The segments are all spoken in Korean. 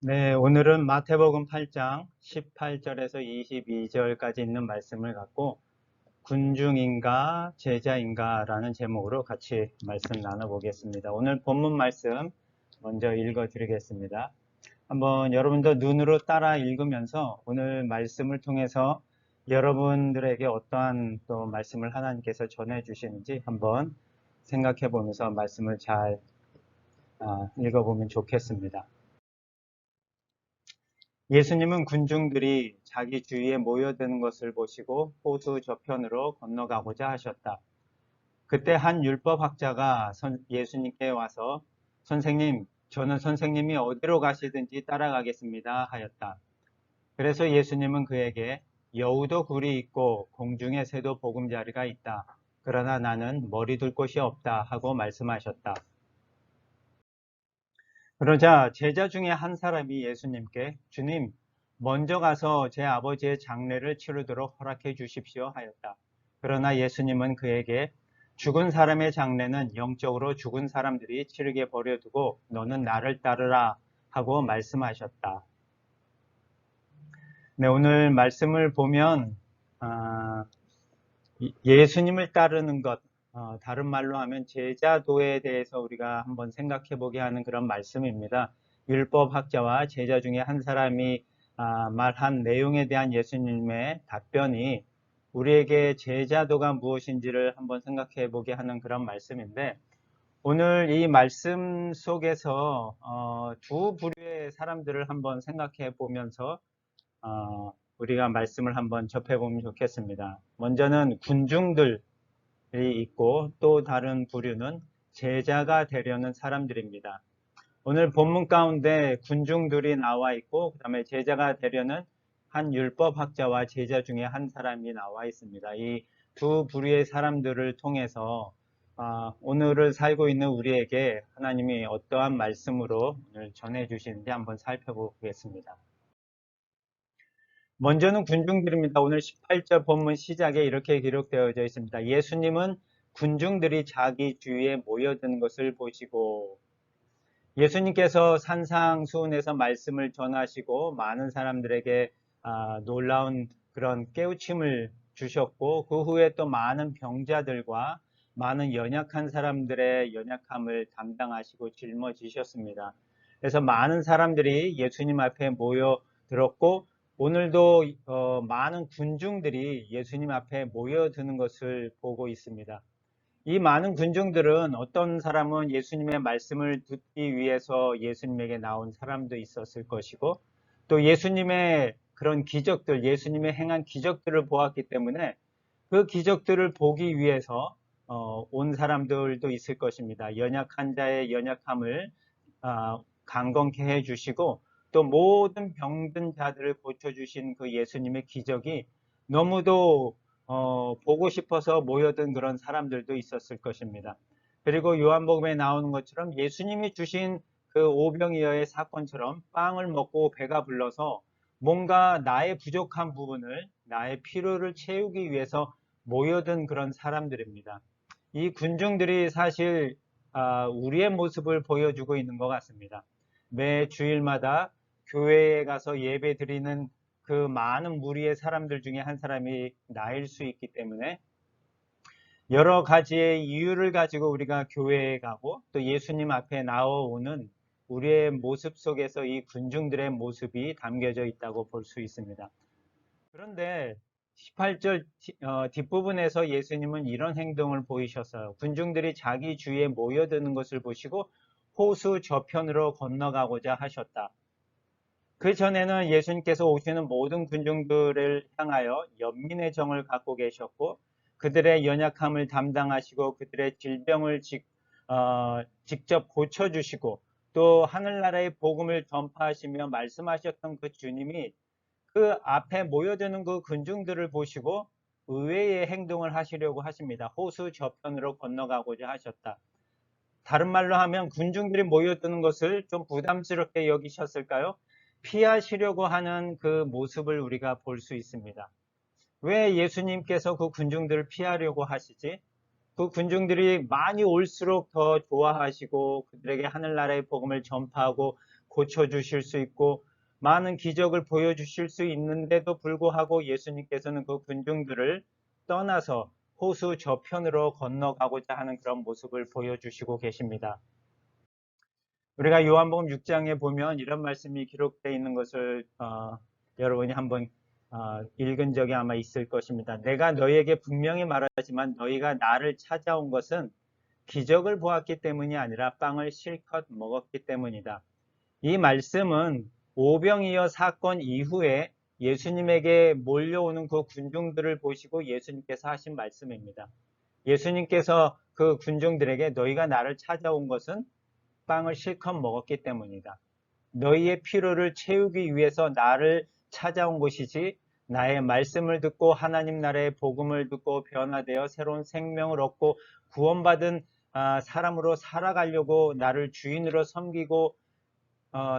네, 오늘은 마태복음 8장 18절에서 22절까지 있는 말씀을 갖고 군중인가 제자인가라는 제목으로 같이 말씀 나눠보겠습니다. 오늘 본문 말씀 먼저 읽어드리겠습니다. 한번 여러분도 눈으로 따라 읽으면서 오늘 말씀을 통해서 여러분들에게 어떠한 또 말씀을 하나님께서 전해주시는지 한번 생각해 보면서 말씀을 잘 읽어보면 좋겠습니다. 예수님은 군중들이 자기 주위에 모여드는 것을 보시고 호수 저편으로 건너가고자 하셨다. 그때 한 율법학자가 예수님께 와서 선생님, 저는 선생님이 어디로 가시든지 따라가겠습니다 하였다. 그래서 예수님은 그에게 여우도 굴이 있고 공중의 새도 보금자리가 있다. 그러나 나는 머리 둘 곳이 없다 하고 말씀하셨다. 그러자 제자 중에 한 사람이 예수님께 주님, 먼저 가서 제 아버지의 장례를 치르도록 허락해 주십시오 하였다. 그러나 예수님은 그에게 죽은 사람의 장례는 영적으로 죽은 사람들이 치르게 버려두고 너는 나를 따르라 하고 말씀하셨다. 네, 오늘 말씀을 보면 예수님을 따르는 것, 다른 말로 하면 제자도에 대해서 우리가 한번 생각해 보게 하는 그런 말씀입니다. 율법학자와 제자 중에 한 사람이 말한 내용에 대한 예수님의 답변이 우리에게 제자도가 무엇인지를 한번 생각해 보게 하는 그런 말씀인데, 오늘 이 말씀 속에서 두 부류의 사람들을 한번 생각해 보면서 우리가 말씀을 한번 접해보면 좋겠습니다. 먼저는 군중들이 있고 또 다른 부류는 제자가 되려는 사람들입니다. 오늘 본문 가운데 군중들이 나와 있고 그 다음에 제자가 되려는 한 율법학자와 제자 중에 한 사람이 나와 있습니다. 이 두 부류의 사람들을 통해서 오늘을 살고 있는 우리에게 하나님이 어떠한 말씀으로 오늘 전해주시는지 한번 살펴보겠습니다. 먼저는 군중들입니다. 오늘 18절 본문 시작에 이렇게 기록되어져 있습니다. 예수님은 군중들이 자기 주위에 모여든 것을 보시고, 예수님께서 산상수훈에서 말씀을 전하시고 많은 사람들에게 놀라운 그런 깨우침을 주셨고, 그 후에 또 많은 병자들과 많은 연약한 사람들의 연약함을 담당하시고 짊어지셨습니다. 그래서 많은 사람들이 예수님 앞에 모여들었고, 오늘도 많은 군중들이 예수님 앞에 모여드는 것을 보고 있습니다. 이 많은 군중들은 어떤 사람은 예수님의 말씀을 듣기 위해서 예수님에게 나온 사람도 있었을 것이고, 또 예수님의 그런 기적들, 예수님의 행한 기적들을 보았기 때문에 그 기적들을 보기 위해서 온 사람들도 있을 것입니다. 연약한 자의 연약함을 강건케 해주시고 또 모든 병든 자들을 고쳐주신 그 예수님의 기적이 너무도 보고 싶어서 모여든 그런 사람들도 있었을 것입니다. 그리고 요한복음에 나오는 것처럼 예수님이 주신 그 오병이어의 사건처럼 빵을 먹고 배가 불러서 뭔가 나의 부족한 부분을, 나의 필요를 채우기 위해서 모여든 그런 사람들입니다. 이 군중들이 사실 우리의 모습을 보여주고 있는 것 같습니다. 매 주일마다 교회에 가서 예배 드리는 그 많은 무리의 사람들 중에 한 사람이 나일 수 있기 때문에 여러 가지의 이유를 가지고 우리가 교회에 가고 또 예수님 앞에 나오는 우리의 모습 속에서 이 군중들의 모습이 담겨져 있다고 볼 수 있습니다. 그런데 18절 뒷부분에서 예수님은 이런 행동을 보이셨어요. 군중들이 자기 주위에 모여드는 것을 보시고 호수 저편으로 건너가고자 하셨다. 그 전에는 예수님께서 오시는 모든 군중들을 향하여 연민의 정을 갖고 계셨고 그들의 연약함을 담당하시고 그들의 질병을 직접 고쳐주시고 또 하늘나라의 복음을 전파하시며 말씀하셨던 그 주님이 그 앞에 모여드는 그 군중들을 보시고 의외의 행동을 하시려고 하십니다. 호수 저편으로 건너가고자 하셨다. 다른 말로 하면 군중들이 모여드는 것을 좀 부담스럽게 여기셨을까요? 피하시려고 하는 그 모습을 우리가 볼 수 있습니다. 왜 예수님께서 그 군중들을 피하려고 하시지? 그 군중들이 많이 올수록 더 좋아하시고 그들에게 하늘나라의 복음을 전파하고 고쳐주실 수 있고 많은 기적을 보여주실 수 있는데도 불구하고 예수님께서는 그 군중들을 떠나서 호수 저편으로 건너가고자 하는 그런 모습을 보여주시고 계십니다. 우리가 요한복음 6장에 보면 이런 말씀이 기록되어 있는 것을 여러분이 한번 읽은 적이 아마 있을 것입니다. 내가 너희에게 분명히 말하지만 너희가 나를 찾아온 것은 기적을 보았기 때문이 아니라 빵을 실컷 먹었기 때문이다. 이 말씀은 오병이어 사건 이후에 예수님에게 몰려오는 그 군중들을 보시고 예수님께서 하신 말씀입니다. 예수님께서 그 군중들에게 너희가 나를 찾아온 것은 빵을 실컷 먹었기 때문이다. 너희의 필요를 채우기 위해서 나를 찾아온 것이지 나의 말씀을 듣고 하나님 나라의 복음을 듣고 변화되어 새로운 생명을 얻고 구원받은 사람으로 살아가려고 나를 주인으로 섬기고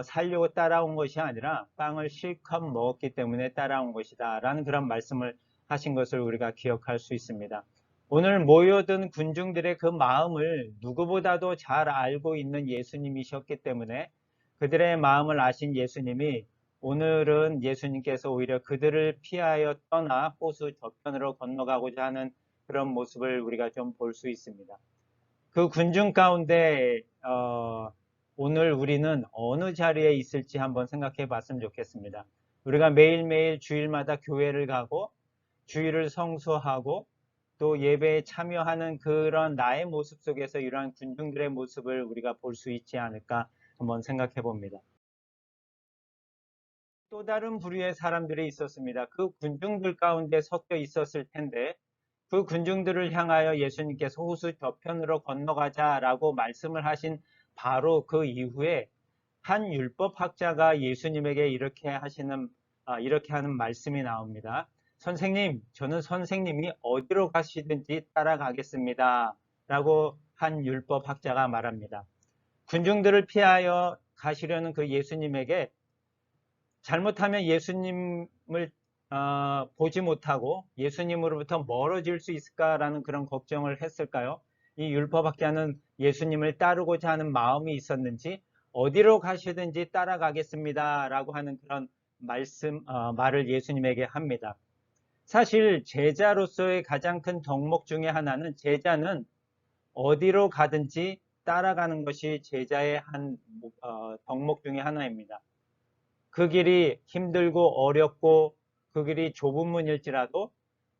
살려고 따라온 것이 아니라 빵을 실컷 먹었기 때문에 따라온 것이다 라는 그런 말씀을 하신 것을 우리가 기억할 수 있습니다. 오늘 모여든 군중들의 그 마음을 누구보다도 잘 알고 있는 예수님이셨기 때문에 그들의 마음을 아신 예수님이 오늘은 예수님께서 오히려 그들을 피하여 떠나 호수 저편으로 건너가고자 하는 그런 모습을 우리가 좀 볼 수 있습니다. 그 군중 가운데 오늘 우리는 어느 자리에 있을지 한번 생각해 봤으면 좋겠습니다. 우리가 매일매일 주일마다 교회를 가고 주일을 성수하고 또 예배에 참여하는 그런 나의 모습 속에서 이러한 군중들의 모습을 우리가 볼 수 있지 않을까 한번 생각해 봅니다. 또 다른 부류의 사람들이 있었습니다. 그 군중들 가운데 섞여 있었을 텐데 그 군중들을 향하여 예수님께서 호수 저편으로 건너가자라고 말씀을 하신 바로 그 이후에 한 율법학자가 예수님에게 이렇게 하는 말씀이 나옵니다. 선생님, 저는 선생님이 어디로 가시든지 따라가겠습니다. 라고 한 율법학자가 말합니다. 군중들을 피하여 가시려는 그 예수님에게 잘못하면 예수님을 보지 못하고 예수님으로부터 멀어질 수 있을까라는 그런 걱정을 했을까요? 이 율법학자는 예수님을 따르고자 하는 마음이 있었는지 어디로 가시든지 따라가겠습니다 라고 하는 그런 말을 예수님에게 합니다. 사실 제자로서의 가장 큰 덕목 중에 하나는 제자는 어디로 가든지 따라가는 것이 제자의 덕목 중에 하나입니다. 그 길이 힘들고 어렵고 그 길이 좁은 문일지라도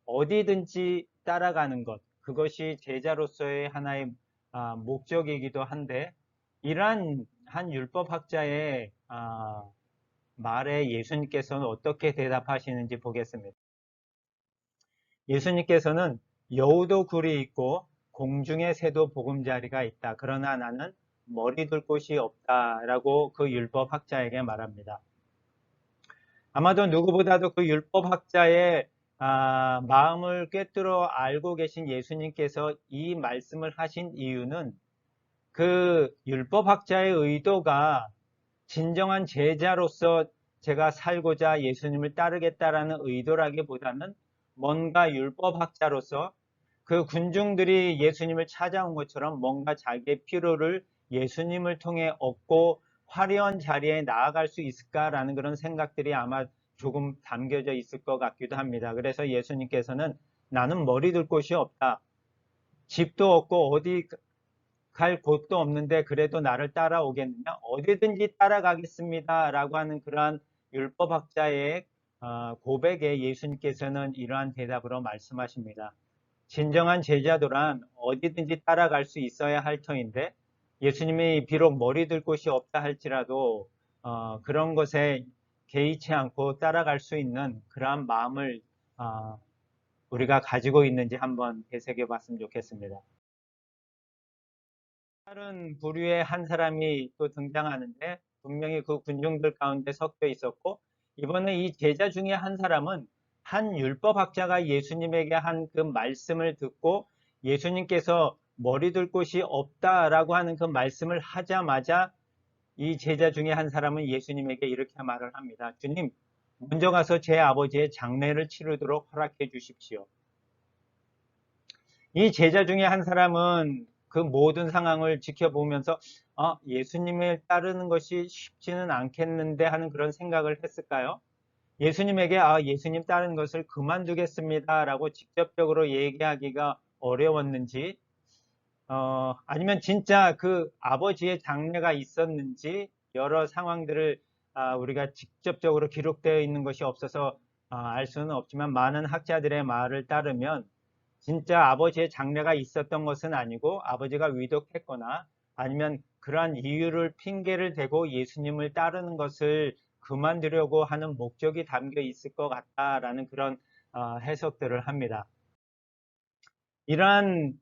어디든지 따라가는 것, 그것이 제자로서의 하나의 목적이기도 한데 이러한 한 율법학자의 말에 예수님께서는 어떻게 대답하시는지 보겠습니다. 예수님께서는 여우도 굴이 있고 공중의 새도 보금자리가 있다. 그러나 나는 머리 둘 곳이 없다라고 그 율법학자에게 말합니다. 아마도 누구보다도 그 율법학자의 마음을 꿰뚫어 알고 계신 예수님께서 이 말씀을 하신 이유는 그 율법학자의 의도가 진정한 제자로서 제가 살고자 예수님을 따르겠다라는 의도라기보다는 뭔가 율법학자로서 그 군중들이 예수님을 찾아온 것처럼 뭔가 자기의 필요를 예수님을 통해 얻고 화려한 자리에 나아갈 수 있을까라는 그런 생각들이 아마 조금 담겨져 있을 것 같기도 합니다. 그래서 예수님께서는 나는 머리 둘 곳이 없다. 집도 없고 어디 갈 곳도 없는데 그래도 나를 따라오겠느냐? 어디든지 따라가겠습니다. 라고 하는 그러한 율법학자의 고백에 예수님께서는 이러한 대답으로 말씀하십니다. 진정한 제자도란 어디든지 따라갈 수 있어야 할 터인데 예수님이 비록 머리 둘 곳이 없다 할지라도 그런 것에 개의치 않고 따라갈 수 있는 그러한 마음을 우리가 가지고 있는지 한번 되새겨 봤으면 좋겠습니다. 다른 부류의 한 사람이 또 등장하는데 분명히 그 군중들 가운데 섞여 있었고 이번에 이 제자 중에 한 사람은 한 율법학자가 예수님에게 한 그 말씀을 듣고 예수님께서 머리 둘 곳이 없다라고 하는 그 말씀을 하자마자 이 제자 중에 한 사람은 예수님에게 이렇게 말을 합니다. 주님, 먼저 가서 제 아버지의 장례를 치르도록 허락해 주십시오. 이 제자 중에 한 사람은 그 모든 상황을 지켜보면서 예수님을 따르는 것이 쉽지는 않겠는데 하는 그런 생각을 했을까요? 예수님에게 예수님 따르는 것을 그만두겠습니다 라고 직접적으로 얘기하기가 어려웠는지, 아니면 진짜 그 아버지의 장래가 있었는지, 여러 상황들을 우리가 직접적으로 기록되어 있는 것이 없어서 알 수는 없지만, 많은 학자들의 말을 따르면 진짜 아버지의 장래가 있었던 것은 아니고 아버지가 위독했거나 아니면 그러한 이유를 핑계를 대고 예수님을 따르는 것을 그만두려고 하는 목적이 담겨 있을 것 같다라는 그런 해석들을 합니다. 이러한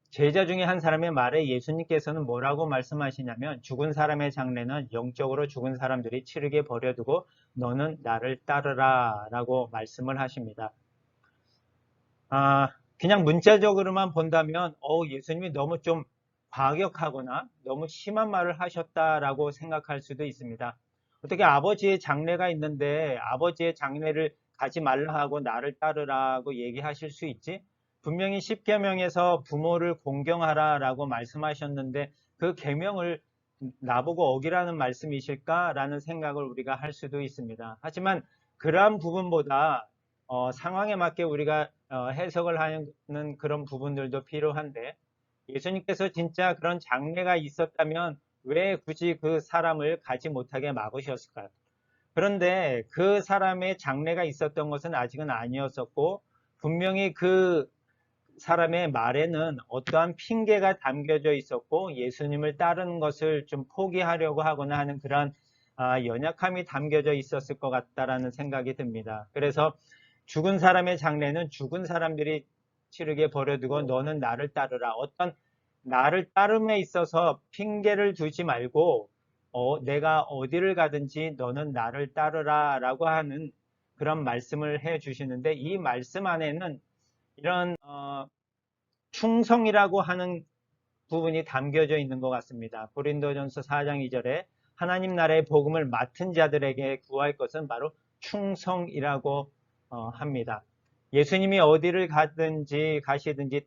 제자 중에 한 사람의 말에 예수님께서는 뭐라고 말씀하시냐면, 죽은 사람의 장래는 영적으로 죽은 사람들이 치르게 버려두고 너는 나를 따르라 라고 말씀을 하십니다. 그냥 문자적으로만 본다면 예수님이 너무 좀 과격하거나 너무 심한 말을 하셨다라고 생각할 수도 있습니다. 어떻게 아버지의 장래가 있는데 아버지의 장래를 가지 말라 하고 나를 따르라고 얘기하실 수 있지? 분명히 십계명에서 부모를 공경하라라고 말씀하셨는데 그 계명을 나보고 어기라는 말씀이실까라는 생각을 우리가 할 수도 있습니다. 하지만 그러한 부분보다 상황에 맞게 우리가 해석을 하는 그런 부분들도 필요한데, 예수님께서 진짜 그런 장래가 있었다면 왜 굳이 그 사람을 가지 못하게 막으셨을까요? 그런데 그 사람의 장래가 있었던 것은 아직은 아니었었고, 분명히 그 사람의 말에는 어떠한 핑계가 담겨져 있었고, 예수님을 따르는 것을 좀 포기하려고 하거나 하는 그런 연약함이 담겨져 있었을 것 같다라는 생각이 듭니다. 그래서 죽은 사람의 장래는 죽은 사람들이 치르게 버려두고 너는 나를 따르라. 어떤 나를 따름에 있어서 핑계를 두지 말고 내가 어디를 가든지 너는 나를 따르라 라고 하는 그런 말씀을 해 주시는데, 이 말씀 안에는 이런 충성이라고 하는 부분이 담겨져 있는 것 같습니다. 고린도전서 4장 2절에 하나님 나라의 복음을 맡은 자들에게 구할 것은 바로 충성이라고 합니다. 예수님이 어디를 가시든지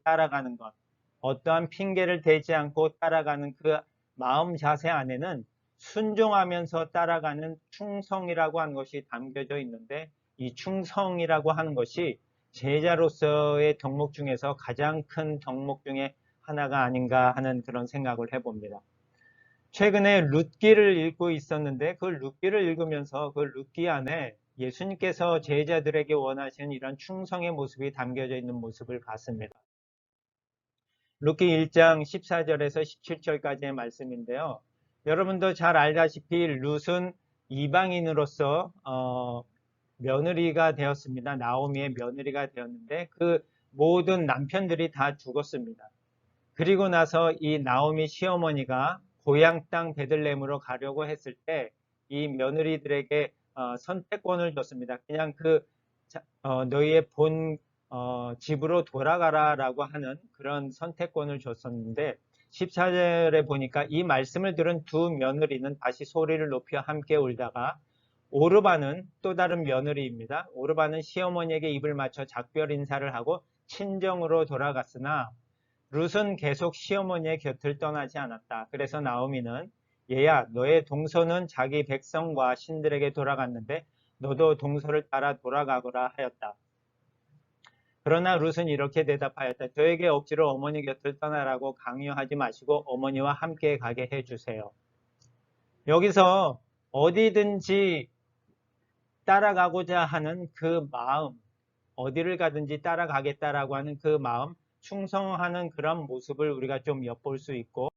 따라가는 것, 어떠한 핑계를 대지 않고 따라가는 그 마음 자세 안에는 순종하면서 따라가는 충성이라고 하는 것이 담겨져 있는데, 이 충성이라고 하는 것이 제자로서의 덕목 중에서 가장 큰 덕목 중에 하나가 아닌가 하는 그런 생각을 해봅니다. 최근에 룻기를 읽고 있었는데, 그 룻기를 읽으면서 그 룻기 안에 예수님께서 제자들에게 원하시는 이런 충성의 모습이 담겨져 있는 모습을 봤습니다. 룻기 1장 14절에서 17절까지의 말씀인데요. 여러분도 잘 알다시피 룻은 이방인으로서 며느리가 되었습니다. 나오미의 며느리가 되었는데 그 모든 남편들이 다 죽었습니다. 그리고 나서 이 나오미 시어머니가 고향 땅 베들레헴으로 가려고 했을 때 이 며느리들에게 선택권을 줬습니다. 그냥 너희의 본 집으로 돌아가라라고 하는 그런 선택권을 줬었는데, 14절에 보니까 이 말씀을 들은 두 며느리는 다시 소리를 높여 함께 울다가, 오르바는 또 다른 며느리입니다. 오르바는 시어머니에게 입을 맞춰 작별 인사를 하고 친정으로 돌아갔으나 룻은 계속 시어머니의 곁을 떠나지 않았다. 그래서 나오미는 얘야, 너의 동서는 자기 백성과 신들에게 돌아갔는데 너도 동서를 따라 돌아가거라 하였다. 그러나 룻은 이렇게 대답하였다. 저에게 억지로 어머니 곁을 떠나라고 강요하지 마시고 어머니와 함께 가게 해주세요. 여기서 어디든지 따라가고자 하는 그 마음, 어디를 가든지 따라가겠다라고 하는 그 마음, 충성하는 그런 모습을 우리가 좀 엿볼 수 있고,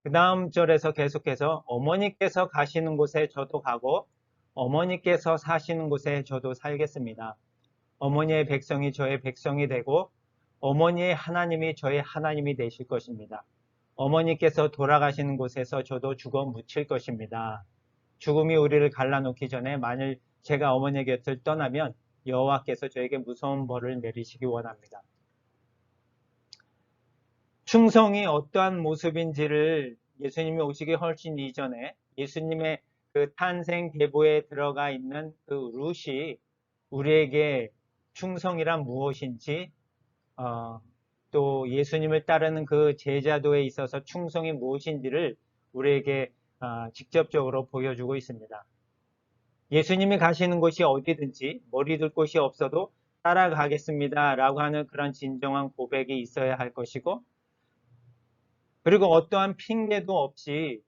그 다음 절에서 계속해서 어머니께서 가시는 곳에 저도 가고 어머니께서 사시는 곳에 저도 살겠습니다. 어머니의 백성이 저의 백성이 되고 어머니의 하나님이 저의 하나님이 되실 것입니다. 어머니께서 돌아가시는 곳에서 저도 죽어 묻힐 것입니다. 죽음이 우리를 갈라놓기 전에 만일 제가 어머니의 곁을 떠나면 여호와께서 저에게 무서운 벌을 내리시기 원합니다. 충성이 어떠한 모습인지를 예수님이 오시기 훨씬 이전에 예수님의 그 탄생 계보에 들어가 있는 그 룻이 우리에게 충성이란 무엇인지 또 예수님을 따르는 그 제자도에 있어서 충성이 무엇인지를 우리에게 직접적으로 보여주고 있습니다. 예수님이 가시는 곳이 어디든지 머리둘 곳이 없어도 따라가겠습니다 라고 하는 그런 진정한 고백이 있어야 할 것이고, 그리고 어떠한 핑계도 없이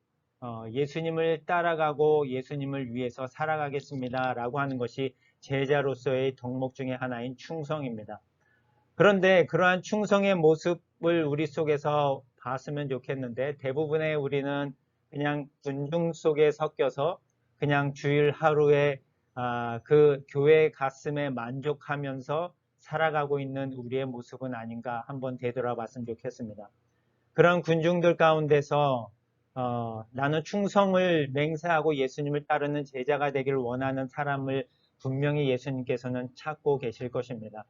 예수님을 따라가고 예수님을 위해서 살아가겠습니다 라고 하는 것이 제자로서의 덕목 중에 하나인 충성입니다. 그런데 그러한 충성의 모습을 우리 속에서 봤으면 좋겠는데, 대부분의 우리는 그냥 군중 속에 섞여서 그냥 주일 하루에 그 교회 갔음에 만족하면서 살아가고 있는 우리의 모습은 아닌가 한번 되돌아봤으면 좋겠습니다. 그런 군중들 가운데서 나는 충성을 맹세하고 예수님을 따르는 제자가 되기를 원하는 사람을 분명히 예수님께서는 찾고 계실 것입니다.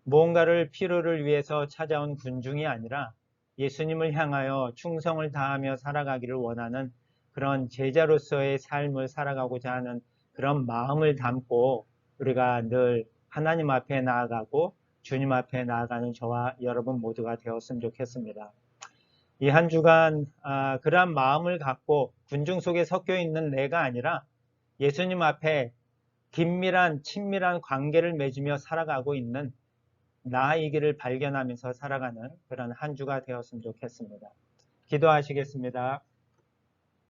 무언가를 필요를 위해서 찾아온 군중이 아니라 예수님을 향하여 충성을 다하며 살아가기를 원하는 그런 제자로서의 삶을 살아가고자 하는 그런 마음을 담고 우리가 늘 하나님 앞에 나아가고 주님 앞에 나아가는 저와 여러분 모두가 되었으면 좋겠습니다. 이 한 주간 그러한 마음을 갖고 군중 속에 섞여 있는 내가 아니라 예수님 앞에 긴밀한 친밀한 관계를 맺으며 살아가고 있는 나의 길을 발견하면서 살아가는 그런 한 주가 되었으면 좋겠습니다. 기도하시겠습니다.